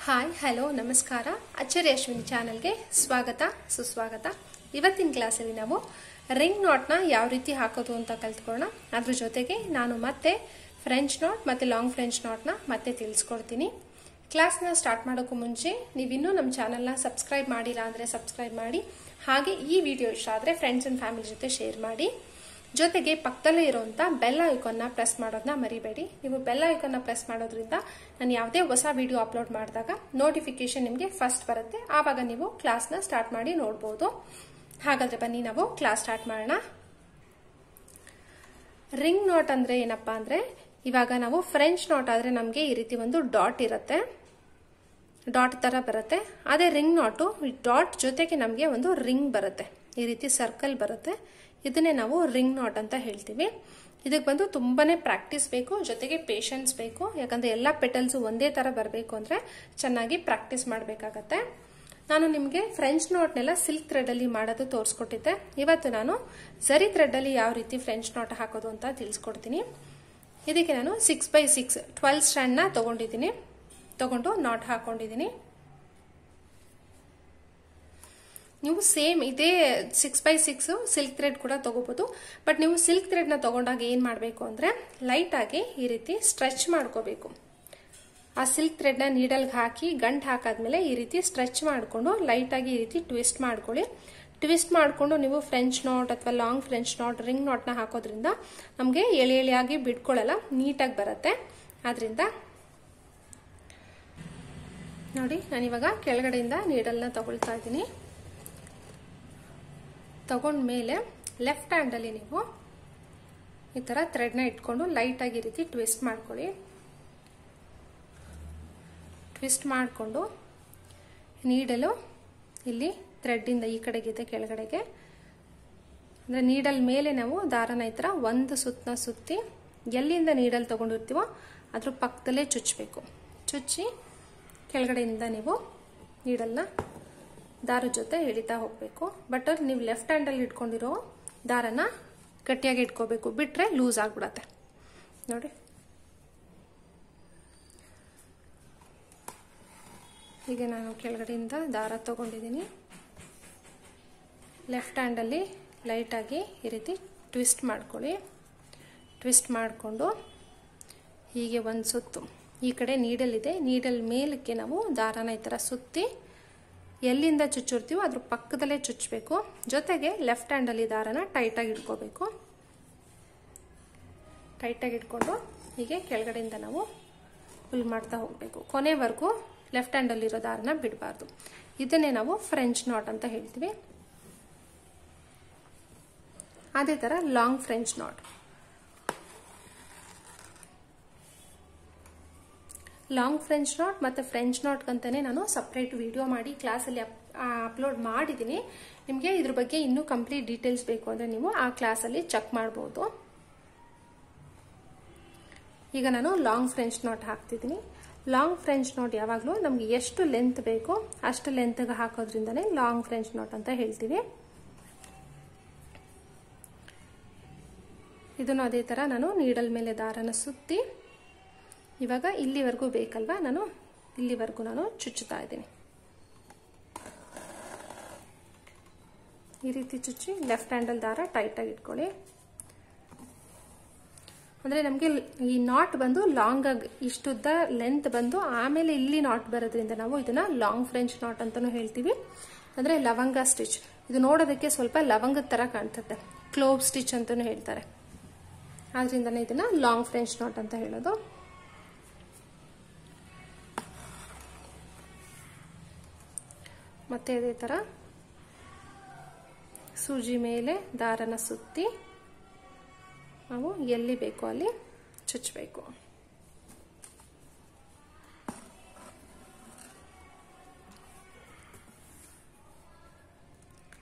Hi hello ನಮಸ್ಕಾರ ಅಚ್ಚರಿ ಅಶ್ವಿನಿ ಚಾನೆಲ್ಗೆ ಸ್ವಾಗತ ಸುಸ್ವಾಗತ. ಇವತ್ತಿನ ಕ್ಲಾಸಲ್ಲಿ ನಾವು ರಿಂಗ್ ನಾಟ್ನ ಯಾವ ರೀತಿ ಹಾಕೋದು ಅಂತ ಕಲ್ತ್ಕೊಳ್ಳೋಣ. ಅದ್ರ ಜೊತೆಗೆ ನಾನು ಮತ್ತೆ ಫ್ರೆಂಚ್ ನಾಟ್ ಮತ್ತೆ ಲಾಂಗ್ ಫ್ರೆಂಚ್ ನಾಟ್ನ ಮತ್ತೆ ತಿಳಿಸ್ಕೊಡ್ತೀನಿ. ಕ್ಲಾಸ್ನ ಸ್ಟಾರ್ಟ್ ಮಾಡೋಕ್ಕೂ ಮುಂಚೆ ನೀವಿನ್ನೂ ನಮ್ಮ ಚಾನೆಲ್ನ ಸಬ್ಸ್ಕ್ರೈಬ್ ಮಾಡಿಲ್ಲ ಅಂದರೆ ಸಬ್ಸ್ಕ್ರೈಬ್ ಮಾಡಿ, ಹಾಗೆ ಈ ವಿಡಿಯೋ ಇಷ್ಟ ಆದರೆ ಫ್ರೆಂಡ್ಸ್ ಆ್ಯಂಡ್ ಫ್ಯಾಮಿಲಿ ಜೊತೆ ಶೇರ್ ಮಾಡಿ. ಜೊತೆಗೆ ಪಕ್ಕದಲ್ಲೇ ಇರುವಂಥ ಬೆಲ್ ಐಕಾನ್ನ ಪ್ರೆಸ್ ಮಾಡೋದನ್ನ ಮರಿಬೇಡಿ. ನೀವು ಬೆಲ್ ಐಕಾನ್ನ ಪ್ರೆಸ್ ಮಾಡೋದ್ರಿಂದ ನಾನು ಯಾವುದೇ ಹೊಸ ವಿಡಿಯೋ ಅಪ್ಲೋಡ್ ಮಾಡಿದಾಗ ನೋಟಿಫಿಕೇಶನ್ ನಿಮಗೆ ಫಸ್ಟ್ ಬರುತ್ತೆ. ಆವಾಗ ನೀವು ಕ್ಲಾಸ್ನ ಸ್ಟಾರ್ಟ್ ಮಾಡಿ ನೋಡ್ಬೋದು. ಹಾಗಾದ್ರೆ ಬನ್ನಿ ನಾವು ಕ್ಲಾಸ್ ಸ್ಟಾರ್ಟ್ ಮಾಡೋಣ. ರಿಂಗ್ ನಾಟ್ ಅಂದ್ರೆ ಏನಪ್ಪಾ ಅಂದ್ರೆ, ಇವಾಗ ನಾವು ಫ್ರೆಂಚ್ ನಾಟ್ ಆದ್ರೆ ನಮಗೆ ಈ ರೀತಿ ಒಂದು ಡಾಟ್ ಇರುತ್ತೆ, ಡಾಟ್ ತರ ಬರುತ್ತೆ. ಅದೇ ರಿಂಗ್ ನಾಟು ಡಾಟ್ ಜೊತೆಗೆ ನಮಗೆ ಒಂದು ರಿಂಗ್ ಬರುತ್ತೆ, ಈ ರೀತಿ ಸರ್ಕಲ್ ಬರುತ್ತೆ. ಇದನ್ನೇ ನಾವು ರಿಂಗ್ ನಾಟ್ ಅಂತ ಹೇಳ್ತೀವಿ. ಇದಕ್ಕೆ ಬಂದು ತುಂಬಾನೇ ಪ್ರಾಕ್ಟೀಸ್ ಬೇಕು, ಜೊತೆಗೆ ಪೇಷನ್ಸ್ ಬೇಕು. ಯಾಕಂದ್ರೆ ಎಲ್ಲ ಪೆಟಲ್ಸ್ ಒಂದೇ ತರ ಬರಬೇಕು ಅಂದ್ರೆ ಚೆನ್ನಾಗಿ ಪ್ರಾಕ್ಟೀಸ್ ಮಾಡಬೇಕಾಗತ್ತೆ. ನಾನು ನಿಮಗೆ ಫ್ರೆಂಚ್ ನಾಟ್ನೆಲ್ಲ ಸಿಲ್ಕ್ ಥ್ರೆಡ್ ಅಲ್ಲಿ ಮಾಡೋದು ತೋರಿಸ್ಕೊಟ್ಟಿದ್ದೆ. ಇವತ್ತು ನಾನು ಝರಿ ಥ್ರೆಡ್ ಅಲ್ಲಿ ಯಾವ ರೀತಿ ಫ್ರೆಂಚ್ ನಾಟ್ ಹಾಕೋದು ಅಂತ ತಿಳಿಸ್ಕೊಡ್ತೀನಿ. ಇದಕ್ಕೆ ನಾನು 6x6 12 ಸ್ಟ್ಯಾಂಡ್ ನ ತಗೊಂಡು ನಾಟ್ ಹಾಕೊಂಡಿದ್ದೀನಿ. ನೀವು ಸೇಮ್ ಇದೇ 6x6 ಸಿಲ್ಕ್ ಥ್ರೆಡ್ ಕೂಡ ತಗೋಬಹುದು. ಬಟ್ ನೀವು ಸಿಲ್ಕ್ ಥ್ರೆಡ್ ನ ತಗೊಂಡಾಗ ಏನ್ ಮಾಡಬೇಕು ಅಂದ್ರೆ ಲೈಟ್ ಆಗಿ ಈ ರೀತಿ ಸ್ಟ್ರೆಚ್ ಮಾಡ್ಕೋಬೇಕು. ಆ ಸಿಲ್ಕ್ ಥ್ರೆಡ್ ನ ನೀಡಲ್ಗೆ ಹಾಕಿ ಗಂಟ್ ಹಾಕಾದ್ಮೇಲೆ ಈ ರೀತಿ ಸ್ಟ್ರೆಚ್ ಮಾಡ್ಕೊಂಡು ಲೈಟ್ ಆಗಿ ಈ ರೀತಿ ಟ್ವಿಸ್ಟ್ ಮಾಡ್ಕೊಳ್ಳಿ. ಟ್ವಿಸ್ಟ್ ಮಾಡ್ಕೊಂಡು ನೀವು ಫ್ರೆಂಚ್ ನಾಟ್ ಅಥವಾ long French knot ring not ನ ಹಾಕೋದ್ರಿಂದ ನಮ್ಗೆ ಎಳೆಯಾಗಿ ಬಿಡ್ಕೊಳ್ಳಲ್ಲ, ನೀಟಾಗಿ ಬರುತ್ತೆ. ಆದ್ರಿಂದ ನೋಡಿ, ನಾನಿವಾಗ ಕೆಳಗಡೆಯಿಂದ ನೀಡಲ್ನ ತಗೊಳ್ತಾ ಇದ್ದೀನಿ. ತಗೊಂಡ್ಮೇಲೆ ಲೆಫ್ಟ್ ಹ್ಯಾಂಡ್ ಅಲ್ಲಿ ನೀವು ಈ ತರ ಥ್ರೆಡ್ ನ ಇಟ್ಕೊಂಡು ಲೈಟ್ ಆಗಿ ಈ ರೀತಿ ಟ್ವಿಸ್ಟ್ ಮಾಡ್ಕೊಳ್ಳಿ. ಟ್ವಿಸ್ಟ್ ಮಾಡಿಕೊಂಡು ನೀಡಲು ಇಲ್ಲಿ ಥ್ರೆಡ್ ಇಂದ ಈ ಕಡೆಗಿದೆ ಕೆಳಗಡೆಗೆ, ಅಂದ್ರೆ ನೀಡಲ್ ಮೇಲೆ ನಾವು ದಾರನ ಈ ತರ ಒಂದು ಸುತ್ತನ ಸುತ್ತಿ ಎಲ್ಲಿಂದ ನೀಡಲ್ ತಗೊಂಡಿರ್ತೀವೋ ಅದ್ರ ಪಕ್ಕದಲ್ಲೇ ಚುಚ್ಚಬೇಕು. ಚುಚ್ಚಿ ಕೆಳಗಡೆಯಿಂದ ನೀವು ನೀಡಲ್ನ ದಾರದ ಜೊತೆ ಎಳಿತಾ ಹೋಗ್ಬೇಕು. ಬಟ್ ನೀವು ಲೆಫ್ಟ್ ಹ್ಯಾಂಡ್ ಅಲ್ಲಿ ಇಟ್ಕೊಂಡಿರೋ ದಾರನ ಗಟ್ಟಿಯಾಗಿ ಇಟ್ಕೋಬೇಕು, ಬಿಟ್ರೆ ಲೂಸ್ ಆಗ್ಬಿಡತ್ತೆ. ನೋಡಿ, ಈಗ ನಾನು ಕೆಳಗಡೆಯಿಂದ ದಾರ ತಗೊಂಡಿದ್ದೀನಿ. ಲೆಫ್ಟ್ ಹ್ಯಾಂಡ್ ಅಲ್ಲಿ ಲೈಟ್ ಆಗಿ ಈ ರೀತಿ ಟ್ವಿಸ್ಟ್ ಮಾಡ್ಕೊಳ್ಳಿ. ಟ್ವಿಸ್ಟ್ ಮಾಡಿಕೊಂಡು ಹೀಗೆ ಒಂದು ಸುತ್ತು, ಈ ಕಡೆ ನೀಡಲ್ ಇದೆ, ನೀಡಲ್ ಮೇಲಕ್ಕೆ ನಾವು ದಾರನ ಈ ತರ ಸುತ್ತಿ ಎಲ್ಲಿಂದ ಚುಚ್ಚಿರ್ತೀವೋ ಅದ್ರ ಪಕ್ಕದಲ್ಲೇ ಚುಚ್ಚಬೇಕು. ಜೊತೆಗೆ ಲೆಫ್ಟ್ ಹ್ಯಾಂಡ್ ಅಲ್ಲಿ ದಾರನ ಟೈಟ್ ಆಗಿ ಇಟ್ಕೋಬೇಕು. ಟೈಟ್ ಆಗಿ ಇಟ್ಕೊಂಡು ಹೀಗೆ ಕೆಳಗಡೆಯಿಂದ ನಾವು ಪುಲ್ ಮಾಡ್ತಾ ಹೋಗ್ಬೇಕು. ಕೊನೆವರೆಗೂ ಲೆಫ್ಟ್ ಹ್ಯಾಂಡ್ ಅಲ್ಲಿರೋ ದಾರನ ಬಿಡಬಾರ್ದು. ಇದನ್ನೇ ನಾವು ಫ್ರೆಂಚ್ ನಾಟ್ ಅಂತ ಹೇಳ್ತೀವಿ. ಅದೇ ತರ long French knot. Long French knot ಮತ್ತೆ ಫ್ರೆಂಚ್ ನಾಟ್ ಅಂತಾನೆ ನಾನು ಸಪರೇಟ್ ವಿಡಿಯೋ ಮಾಡಿ ಕ್ಲಾಸಲ್ಲಿ ಅಪ್ಲೋಡ್ ಮಾಡಿದ್ದೀನಿ. ನಿಮಗೆ ಇದ್ರ ಬಗ್ಗೆ ಇನ್ನೂ ಕಂಪ್ಲೀಟ್ ಡೀಟೇಲ್ಸ್ ಬೇಕು ಅಂದ್ರೆ ನೀವು ಆ ಕ್ಲಾಸಲ್ಲಿ ಚೆಕ್ ಮಾಡಬಹುದು. ಈಗ ನಾನು ಲಾಂಗ್ ಫ್ರೆಂಚ್ ನಾಟ್ ಹಾಕ್ತಿದ್ದೀನಿ. ಲಾಂಗ್ ಫ್ರೆಂಚ್ ನಾಟ್ ಯಾವಾಗಲೂ ನಮ್ಗೆ ಎಷ್ಟು ಲೆಂತ್ ಬೇಕೋ ಅಷ್ಟು ಲೆಂತ್ಗೆ ಹಾಕೋದ್ರಿಂದನೇ ಲಾಂಗ್ ಫ್ರೆಂಚ್ ನಾಟ್ ಅಂತ ಹೇಳ್ತೀವಿ. ಇದನ್ನು ಅದೇ ತರ ನಾನು ನೀಡಲ್ ಮೇಲೆ ದಾರನ ಸುತ್ತಿ ಇವಾಗ ಇಲ್ಲಿವರೆಗೂ ಬೇಕಲ್ವಾ, ನಾನು ಇಲ್ಲಿವರೆಗೂ ನಾನು ಚುಚ್ಚುತ್ತಾ ಇದ್ದೀನಿ. ಈ ರೀತಿ ಚುಚ್ಚಿ ಲೆಫ್ಟ್ ಹ್ಯಾಂಡಲ್ ದಾರ ಟೈಟ್ ಆಗಿ ಇಟ್ಕೊಳ್ಳಿ. ಅಂದ್ರೆ ನಮಗೆ ಈ ನಾಟ್ ಬಂದು ಲಾಂಗ್ ಆಗಿ ಇಷ್ಟುದ್ದ ಲೆಂತ್ ಬಂದು ಆಮೇಲೆ ಇಲ್ಲಿ ನಾಟ್ ಬರೋದ್ರಿಂದ ನಾವು ಇದನ್ನ ಲಾಂಗ್ ಫ್ರೆಂಚ್ ನಾಟ್ ಅಂತಾನು ಹೇಳ್ತೀವಿ. ಅಂದ್ರೆ ಲವಂಗ ಸ್ಟಿಚ್. ಇದು ನೋಡೋದಕ್ಕೆ ಸ್ವಲ್ಪ ಲವಂಗದ ತರ ಕಾಣ್ತದೆ, ಕ್ಲೋವ್ ಸ್ಟಿಚ್ ಅಂತಾನು ಹೇಳ್ತಾರೆ. ಆದ್ರಿಂದನೇ ಇದನ್ನ ಲಾಂಗ್ ಫ್ರೆಂಚ್ ನಾಟ್ ಅಂತ ಹೇಳೋದು. ಮತ್ತೆ ಅದೇ ತರ ಸೂಜಿ ಮೇಲೆ ದಾರನ ಸುತ್ತಿ ನಾವು ಎಲ್ಲಿ ಬೇಕೋ ಅಲ್ಲಿ ಚುಚ್ಚಬೇಕು.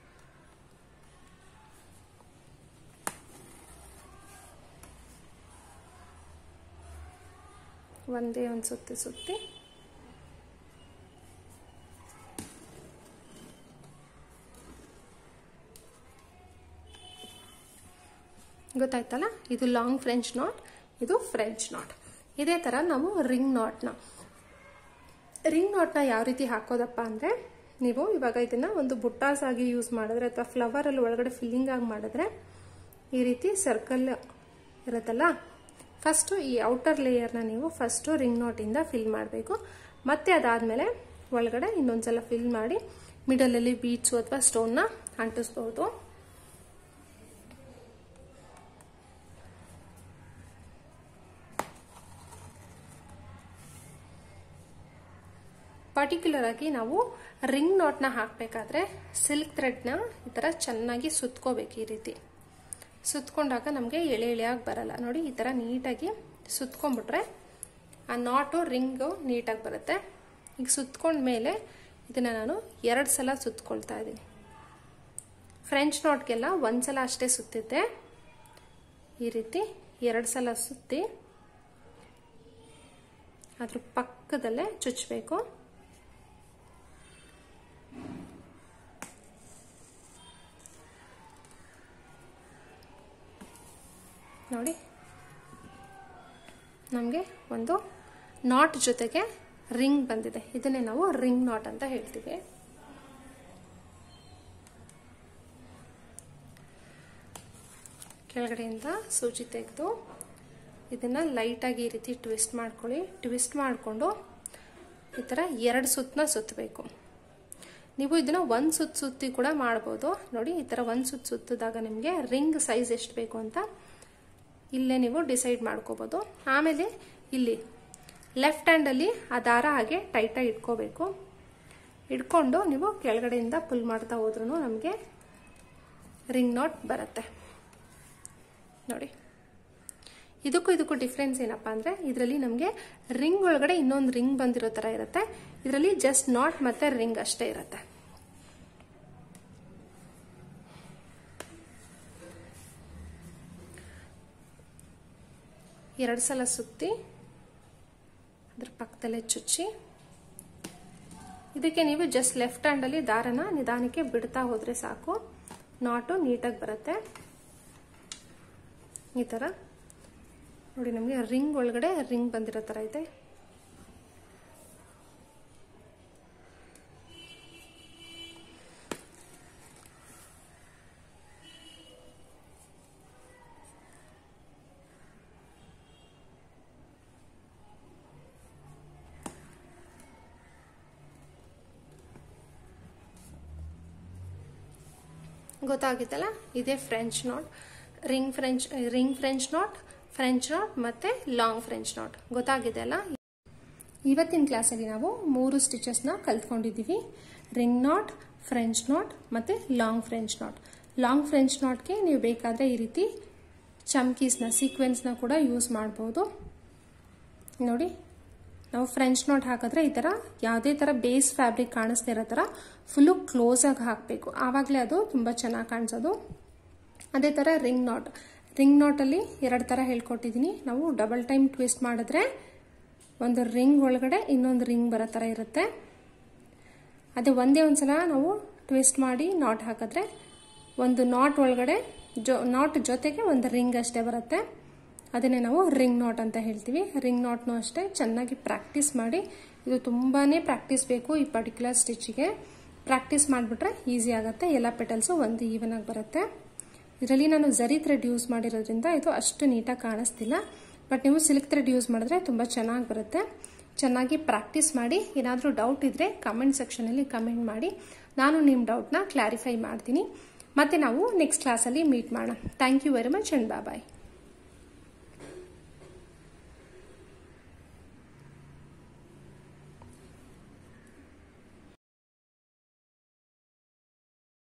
ಒಂದೇ ಒಂದು ಸುತ್ತಿ ಗೊತ್ತಾಯ್ತಲ್ಲ. ಇದು ಲಾಂಗ್ ಫ್ರೆಂಚ್ ನಾಟ್, ಇದು ಫ್ರೆಂಚ್ ನಾಟ್. ಇದೇ ತರ ನಾವು ರಿಂಗ್ ನಾಟ್ನ ರಿಂಗ್ ನಾಟ್ನ ಯಾವ ರೀತಿ ಹಾಕೋದಪ್ಪ ಅಂದರೆ, ನೀವು ಇವಾಗ ಇದನ್ನ ಒಂದು ಬುಟ್ಟಾಸ್ ಆಗಿ ಯೂಸ್ ಮಾಡಿದ್ರೆ ಅಥವಾ ಫ್ಲವರ್ ಅಲ್ಲಿ ಒಳಗಡೆ ಫಿಲ್ಲಿಂಗ್ ಆಗಿ ಮಾಡಿದ್ರೆ ಈ ರೀತಿ ಸರ್ಕಲ್ ಇರುತ್ತಲ್ಲ, ಫಸ್ಟ್ ಈ ಔಟರ್ ಲೇಯರ್ನ ನೀವು ಫಸ್ಟ್ ರಿಂಗ್ ನಾಟ್ ಇಂದ ಫಿಲ್ ಮಾಡಬೇಕು. ಮತ್ತೆ ಅದಾದ್ಮೇಲೆ ಒಳಗಡೆ ಇನ್ನೊಂದ್ಸಲ ಫಿಲ್ ಮಾಡಿ ಮಿಡಲ್ ಅಲ್ಲಿ ಬೀಡ್ಸ್ ಅಥವಾ ಸ್ಟೋನ್ ನ ಅಂಟಿಸಬಹುದು. ಪರ್ಟಿಕ್ಯುಲರ್ ಆಗಿ ನಾವು ರಿಂಗ್ ನಾಟ್ ನ ಹಾಕಬೇಕಾದ್ರೆ ಸಿಲ್ಕ್ ಥ್ರೆಡ್ ನ ಈ ತರ ಚೆನ್ನಾಗಿ ಸುತ್ಕೋಬೇಕು. ಈ ರೀತಿ ಸುತ್ಕೊಂಡಾಗ ನಮಗೆ ಎಳೆ ಎಳೆಯಾಗಿ ಬರಲ್ಲ. ನೋಡಿ, ಈ ತರ ನೀಟಾಗಿ ಸುತ್ಕೊಂಡ್ಬಿಟ್ರೆ ಆ ನಾಟು ರಿಂಗು ನೀಟಾಗಿ ಬರುತ್ತೆ. ಈಗ ಸುತ್ಕೊಂಡ್ಮೇಲೆ ಇದನ್ನ ನಾನು 2 ಸಲ ಸುತ್ಕೊಳ್ತಾ ಇದ್ದೀನಿ. ಫ್ರೆಂಚ್ ನಾಟ್ಗೆಲ್ಲ 1 ಸಲ ಅಷ್ಟೇ ಸುತ್ತಿದ್ದೆ. ಈ ರೀತಿ 2 ಸಲ ಸುತ್ತಿ ಅದ್ರ ಪಕ್ಕದಲ್ಲೇ ಚುಚ್ಚಬೇಕು. ನೋಡಿ, ನಮಗೆ ಒಂದು ನಾಟ್ ಜೊತೆಗೆ ರಿಂಗ್ ಬಂದಿದೆ. ಇದನ್ನೇ ನಾವು ರಿಂಗ್ ನಾಟ್ ಅಂತ ಹೇಳ್ತೀವಿ. ಕೆಳಗಡೆಯಿಂದ ಸೂಜಿ ತೆಗೆದು ಇದನ್ನ ಲೈಟ್ ಆಗಿ ಈ ರೀತಿ ಟ್ವಿಸ್ಟ್ ಮಾಡ್ಕೊಳ್ಳಿ. ಟ್ವಿಸ್ಟ್ ಮಾಡಿಕೊಂಡು ಈ ತರ 2 ಸುತ್ತನ ಸುತ್ತಬೇಕು. ನೀವು ಇದನ್ನ 1 ಸುತ್ತಿ ಕೂಡ ಮಾಡಬಹುದು. ನೋಡಿ, ಈ ತರ 1 ಸುತ್ತಿದಾಗ ನಿಮಗೆ ರಿಂಗ್ ಸೈಜ್ ಎಷ್ಟು ಬೇಕು ಅಂತ ಇಲ್ಲೇ ನೀವು ಡಿಸೈಡ್ ಮಾಡ್ಕೋಬಹುದು. ಆಮೇಲೆ ಇಲ್ಲಿ ಲೆಫ್ಟ್ ಹ್ಯಾಂಡ್ ಅಲ್ಲಿ ಆ ದಾರ ಹಾಗೆ ಟೈಟಾಗಿ ಇಟ್ಕೋಬೇಕು. ಇಟ್ಕೊಂಡು ನೀವು ಕೆಳಗಡೆಯಿಂದ ಪುಲ್ ಮಾಡ್ತಾ ಹೋದ್ರೂ ನಮಗೆ ರಿಂಗ್ ನಾಟ್ ಬರುತ್ತೆ. ನೋಡಿ, ಇದಕ್ಕೂ ಡಿಫ್ರೆನ್ಸ್ ಏನಪ್ಪಾ ಅಂದ್ರೆ, ಇದರಲ್ಲಿ ನಮಗೆ ರಿಂಗ್ ಒಳಗಡೆ ಇನ್ನೊಂದು ರಿಂಗ್ ಬಂದಿರೋ ತರ ಇರುತ್ತೆ. ಇದರಲ್ಲಿ ಜಸ್ಟ್ ನಾಟ್ ಮತ್ತೆ ರಿಂಗ್ ಅಷ್ಟೇ ಇರುತ್ತೆ. ಎರಡು ಸಲ ಸುತ್ತಿ ಅದ್ರ ಪಕ್ಕದಲ್ಲೇ ಚುಚ್ಚಿ, ಇದಕ್ಕೆ ನೀವು ಜಸ್ಟ್ ಲೆಫ್ಟ್ ಹ್ಯಾಂಡ್ ಅಲ್ಲಿ ದಾರನ ನಿಧಾನಕ್ಕೆ ಬಿಡ್ತಾ ಹೋದ್ರೆ ಸಾಕು, ನಾಟು ನೀಟಾಗಿ ಬರುತ್ತೆ. ಈ ತರ ನೋಡಿ, ನಮಗೆ ರಿಂಗ್ ಒಳಗಡೆ ರಿಂಗ್ ಬಂದಿರೋ ತರ ಇದೆ. ಗೊತ್ತಾಗಿತ್ತಲ್ಲ, ಇದೇ French knot. Ring French knot, French knot ಮತ್ತೆ ಲಾಂಗ್ ಫ್ರೆಂಚ್ ನಾಟ್. ಗೊತ್ತಾಗಿದೆ ಅಲ್ಲ. ಇವತ್ತಿನ ಕ್ಲಾಸಲ್ಲಿ ನಾವು 3 ಸ್ಟಿಚಸ್ ನ ಕಲ್ತ್ಕೊಂಡಿದ್ದೀವಿ. ರಿಂಗ್ ನಾಟ್, ಫ್ರೆಂಚ್ ನಾಟ್ ಮತ್ತೆ long French knot. Long French ನಾಟ್ಗೆ ನೀವು ಬೇಕಾದ್ರೆ ಈ ರೀತಿ ಚಮ್ಕೀಸ್ನ, ಸೀಕ್ವೆನ್ಸ್ನ ಕೂಡ ಯೂಸ್ ಮಾಡಬಹುದು. ನೋಡಿ, ನಾವು ಫ್ರೆಂಚ್ ನಾಟ್ ಹಾಕಿದ್ರೆ ಈ ತರ ಯಾವುದೇ ತರ ಬೇಸ್ ಫ್ಯಾಬ್ರಿಕ್ ಕಾಣಿಸ್ತಾ ಇರೋ ತರ ಫುಲ್ಲು ಕ್ಲೋಸ್ ಆಗಿ ಹಾಕಬೇಕು. ಆವಾಗಲೇ ಅದು ತುಂಬಾ ಚೆನ್ನಾಗಿ ಕಾಣಿಸೋದು. ಅದೇ ತರ ರಿಂಗ್ ನಾಟ್ ಅಲ್ಲಿ 2 ತರ ಹೇಳ್ಕೊಟ್ಟಿದ್ದೀನಿ. ನಾವು ಡಬಲ್ ಟೈಮ್ ಟ್ವಿಸ್ಟ್ ಮಾಡಿದ್ರೆ ಒಂದು ರಿಂಗ್ ಒಳಗಡೆ ಇನ್ನೊಂದು ರಿಂಗ್ ಬರೋ ತರ ಇರುತ್ತೆ. ಅದೇ ಒಂದ್ಸಲ ನಾವು ಟ್ವಿಸ್ಟ್ ಮಾಡಿ ನಾಟ್ ಹಾಕಿದ್ರೆ ಒಂದು ನಾಟ್ ಒಳಗಡೆ ನಾಟ್ ಜೊತೆಗೆ ಒಂದು ರಿಂಗ್ ಅಷ್ಟೇ ಬರುತ್ತೆ. ಅದನ್ನೇ ನಾವು ರಿಂಗ್ ನಾಟ್ ಅಂತ ಹೇಳ್ತೀವಿ. ರಿಂಗ್ ನಾಟ್ನು ಅಷ್ಟೇ ಚೆನ್ನಾಗಿ ಪ್ರಾಕ್ಟೀಸ್ ಮಾಡಿ. ಇದು ತುಂಬಾನೇ ಪ್ರಾಕ್ಟೀಸ್ ಬೇಕು ಈ ಪರ್ಟಿಕ್ಯುಲರ್ ಸ್ಟಿಚ್ಗೆ. ಪ್ರಾಕ್ಟೀಸ್ ಮಾಡಿಬಿಟ್ರೆ ಈಸಿ ಆಗುತ್ತೆ. ಎಲ್ಲ ಪೆಟಲ್ಸು ಒಂದು ಈವನ್ ಆಗಿ ಬರುತ್ತೆ. ಇದರಲ್ಲಿ ನಾನು ಜರಿ ಥ್ರೆಡ್ ಯೂಸ್ ಮಾಡಿರೋದ್ರಿಂದ ಇದು ಅಷ್ಟು ನೀಟಾಗಿ ಕಾಣಿಸ್ತಿಲ್ಲ. ಬಟ್ ನೀವು ಸಿಲ್ಕ್ ಥ್ರೆಡ್ ಯೂಸ್ ಮಾಡಿದ್ರೆ ತುಂಬ ಚೆನ್ನಾಗಿ ಬರುತ್ತೆ. ಚೆನ್ನಾಗಿ ಪ್ರಾಕ್ಟೀಸ್ ಮಾಡಿ. ಏನಾದರೂ ಡೌಟ್ ಇದ್ರೆ ಕಮೆಂಟ್ ಸೆಕ್ಷನಲ್ಲಿ ಕಮೆಂಟ್ ಮಾಡಿ. ನಾನು ನಿಮ್ಮ ಡೌಟ್ನ ಕ್ಲಾರಿಫೈ ಮಾಡ್ತೀನಿ. ಮತ್ತೆ ನಾವು ನೆಕ್ಸ್ಟ್ ಕ್ಲಾಸಲ್ಲಿ ಮೀಟ್ ಮಾಡೋಣ. Thank you very much and bye.